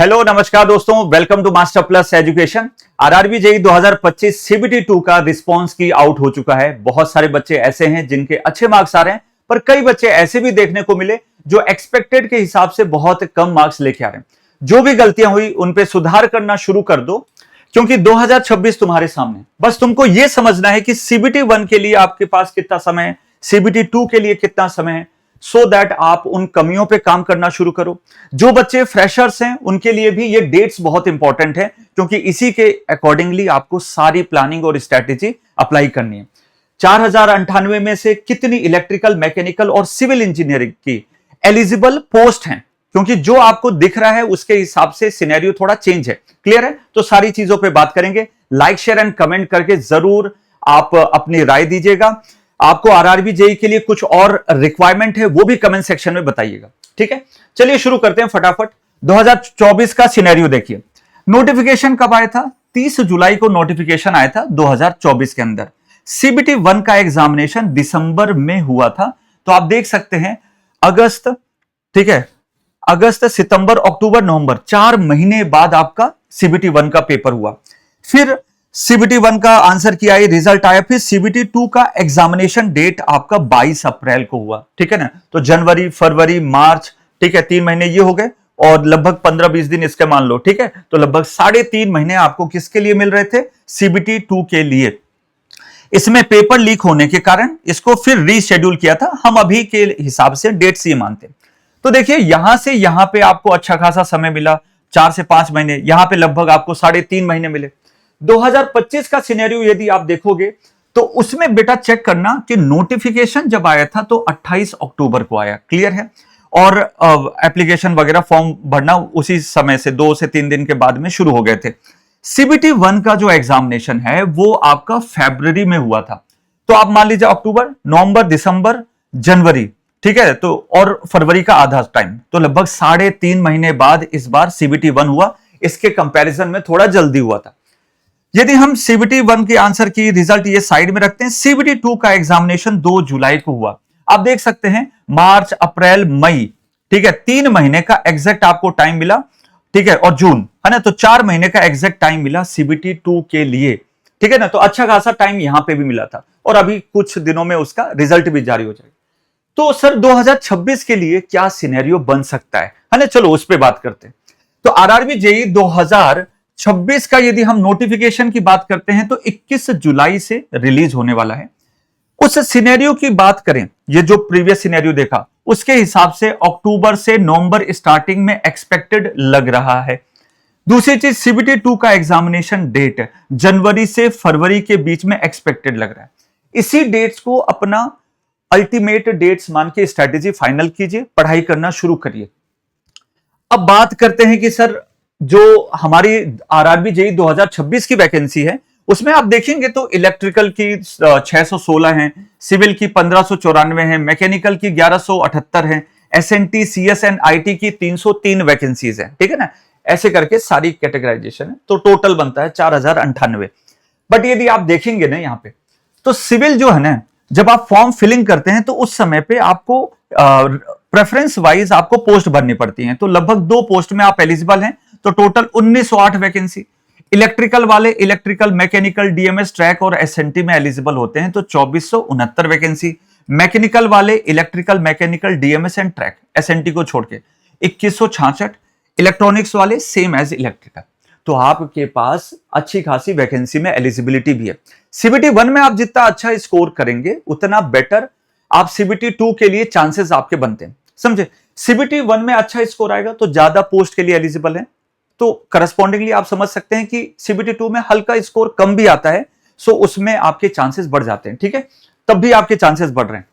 Hello नमस्कार दोस्तों, welcome to master plus education. RRB JEE 2025 CBT 2 का रिस्पांस की आउट हो चुका है। बहुत सारे बच्चे ऐसे हैं जिनके अच्छे मार्क्स आ रहे हैं, पर कई बच्चे ऐसे भी देखने को मिले जो एक्सपेक्टेड के हिसाब से बहुत कम मार्क्स लेके आ रहे हैं। जो भी गलतियां हुई उन पे सुधार करना शुरू कर दो, क्योंकि 2026 तुम्हारे सामने। बस तुमको यह समझना है कि सीबीटी 1 के लिए आपके पास कितना समय है, सीबीटी 2 के लिए कितना समय है, सो दैट आप उन कमियों पे काम करना शुरू करो। जो बच्चे फ्रेशर्स हैं उनके लिए भी ये डेट्स बहुत इंपॉर्टेंट है, क्योंकि इसी के अकॉर्डिंगली आपको सारी प्लानिंग और स्ट्रेटेजी अप्लाई करनी है। 4098 में से कितनी इलेक्ट्रिकल, मैकेनिकल और सिविल इंजीनियरिंग की एलिजिबल पोस्ट हैं, क्योंकि जो आपको दिख रहा है उसके हिसाब से सिनेरियो थोड़ा चेंज है। क्लियर है? तो सारी चीजों पे बात करेंगे। लाइक, शेयर एंड कमेंट करके जरूर आप अपनी राय दीजिएगा। आपको आरआरबी जेईई के लिए कुछ और रिक्वायरमेंट है वो भी कमेंट सेक्शन में बताइएगा। ठीक है, चलिए शुरू करते हैं फटाफट। 2024 का सिनेरियो देखिए। नोटिफिकेशन कब आया था? 30 जुलाई को नोटिफिकेशन आया था 2024 के अंदर। सीबीटी 1 का एग्जामिनेशन दिसंबर में हुआ था। तो आप देख सकते हैं अगस्त, ठीक है, अगस्त, सितंबर, अक्टूबर, नवंबर, 4 महीने बाद आपका सीबीटी 1 का पेपर हुआ। फिर सीबीटी 1 का आंसर किया, रिजल्ट आया। फिर सीबीटी 2 का एग्जामिनेशन डेट आपका 22 अप्रैल को हुआ। ठीक है ना? तो जनवरी, फरवरी, मार्च, ठीक है, 3 महीने ये हो गए और लगभग 15-20 दिन इसके मान लो। ठीक है, तो लगभग 3.5 महीने आपको किसके लिए मिल रहे थे? सीबीटी 2 के लिए। इसमें पेपर लीक होने के कारण इसको फिर रीशेड्यूल किया था। हम अभी के हिसाब से डेट्स ये मानते हैं। तो देखिए, यहां से यहां पे आपको अच्छा खासा समय मिला, 4 से 5 महीने। यहां पे लगभग आपको 3.5 महीने मिले। 2025 का सिनेरियो यदि आप देखोगे तो उसमें बेटा चेक करना कि नोटिफिकेशन जब आया था तो 28 अक्टूबर को आया। क्लियर है? और एप्लीकेशन वगैरह फॉर्म भरना उसी समय से 2 से 3 दिन के बाद में शुरू हो गए थे। सीबीटी 1 का जो एग्जामिनेशन है वो आपका फरवरी में हुआ था। तो आप मान लीजिए अक्टूबर, नवंबर, दिसंबर, जनवरी, ठीक है, तो और फरवरी का आधा टाइम, तो लगभग 3.5 महीने बाद इस बार सीबीटी 1 हुआ। इसके कंपैरिजन में थोड़ा जल्दी हुआ था। यदि हम सीबीटी 1 के आंसर की रिजल्ट ये साइड में रखते हैं, सीबीटी 2 का एग्जामिनेशन 2 जुलाई को हुआ। आप देख सकते हैं मार्च, अप्रैल, मई, ठीक है, 3 महीने का एग्जैक्ट आपको टाइम मिला। ठीक है, और जून, है ना, तो 4 महीने का एग्जैक्ट टाइम मिला सीबीटी 2 के लिए। ठीक है ना? तो अच्छा खासा टाइम यहां पे भी मिला था और अभी कुछ दिनों में उसका रिजल्ट भी जारी हो जाएगा। तो सर 2026 के लिए क्या सिनेरियो बन सकता है ना? चलो उस पर बात करते हैं। तो आरआरबी जेईई 2026 का यदि हम नोटिफिकेशन की बात करते हैं तो 21 जुलाई से रिलीज होने वाला है। उस सिनेरियो की बात करें, ये जो प्रीवियस सिनेरियो देखा उसके हिसाब से अक्टूबर से नवंबर स्टार्टिंग में एक्सपेक्टेड लग रहा है। दूसरी चीज, सीबीटी 2 का एग्जामिनेशन डेट जनवरी से फरवरी के बीच में एक्सपेक्टेड लग रहा है। इसी डेट्स को अपना अल्टीमेट डेट्स मान के स्ट्रेटेजी फाइनल कीजिए, पढ़ाई करना शुरू करिए। अब बात करते हैं कि सर जो हमारी आरआरबी जेईई 2026 की वैकेंसी है उसमें आप देखेंगे तो इलेक्ट्रिकल की 616 है, सिविल की 1594 है, मैकेनिकल की 1178 है, एसएनटी, सीएसएन, आईटी की 303 वैकेंसीज है। ठीक है ना? ऐसे करके सारी कैटेगराइजेशन है, तो टोटल बनता है 4098। बट यदि आप देखेंगे ना यहाँ पे, तो सिविल जो है ना, जब आप फॉर्म फिलिंग करते हैं तो उस समय पे आपको प्रेफरेंस वाइज आपको पोस्ट भरनी पड़ती है। तो लगभग 2 पोस्ट में आप एलिजिबल हैं, तो टोटल 1908 वैकेंसी। इलेक्ट्रिकल वाले इलेक्ट्रिकल, मैकेनिकल, डीएमएस, ट्रैक और एसएनटी में एलिजिबल होते हैं, तो 2469 वैकेंसी। मैकेनिकल वाले electrical, mechanical, DMs and track, SNT को छोड़ के 2166। इलेक्ट्रॉनिक्स वाले सेम एज इलेक्ट्रिकल। तो आपके पास अच्छी खासी वैकेंसी में एलिजिबिलिटी भी है। सीबीटी 1 में आप जितना अच्छा स्कोर करेंगे उतना बेटर आप सीबीटी 2 के लिए चांसेस आपके बनते हैं। समझे? सीबीटी 1 में अच्छा स्कोर आएगा तो ज्यादा पोस्ट के लिए एलिजिबल है, तो करस्पॉन्डिंगली आप समझ सकते हैं कि सीबीटी 2 में हल्का स्कोर कम भी आता है, सो उसमें आपके चांसेस बढ़ जाते हैं। ठीक है, तब भी आपके चांसेस बढ़ रहे हैं।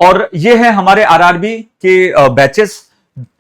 और ये है हमारे आरआरबी के बैचेस।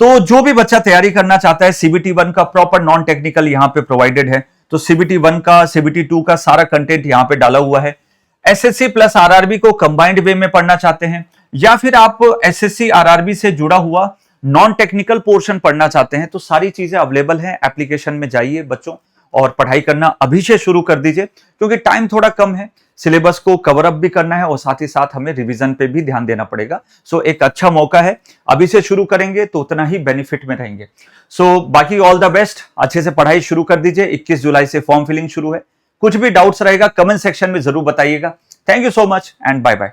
तो जो भी बच्चा तैयारी करना चाहता है, सीबीटी 1 का प्रॉपर नॉन टेक्निकल यहां पे प्रोवाइडेड है। तो सीबीटी 1 का, सीबीटी 2 का सारा कंटेंट यहां पे डाला हुआ है। एसएससी प्लस आरआरबी को कंबाइंड वे में पढ़ना चाहते हैं, या फिर आप एसएससी आरआरबी से जुड़ा हुआ नॉन टेक्निकल पोर्शन पढ़ना चाहते हैं, तो सारी चीजें अवेलेबल हैं। एप्लीकेशन में जाइए बच्चों और पढ़ाई करना अभी से शुरू कर दीजिए, क्योंकि टाइम थोड़ा कम है, सिलेबस को कवर अप भी करना है और साथ ही साथ हमें रिवीजन पे भी ध्यान देना पड़ेगा। सो एक अच्छा मौका है, अभी से शुरू करेंगे तो उतना ही बेनिफिट में रहेंगे। सो बाकी ऑल द बेस्ट, अच्छे से पढ़ाई शुरू कर दीजिए। 21 जुलाई से फॉर्म फिलिंग शुरू है। कुछ भी डाउट्स रहेगा कमेंट सेक्शन में जरूर बताइएगा। Thank you so much and bye bye.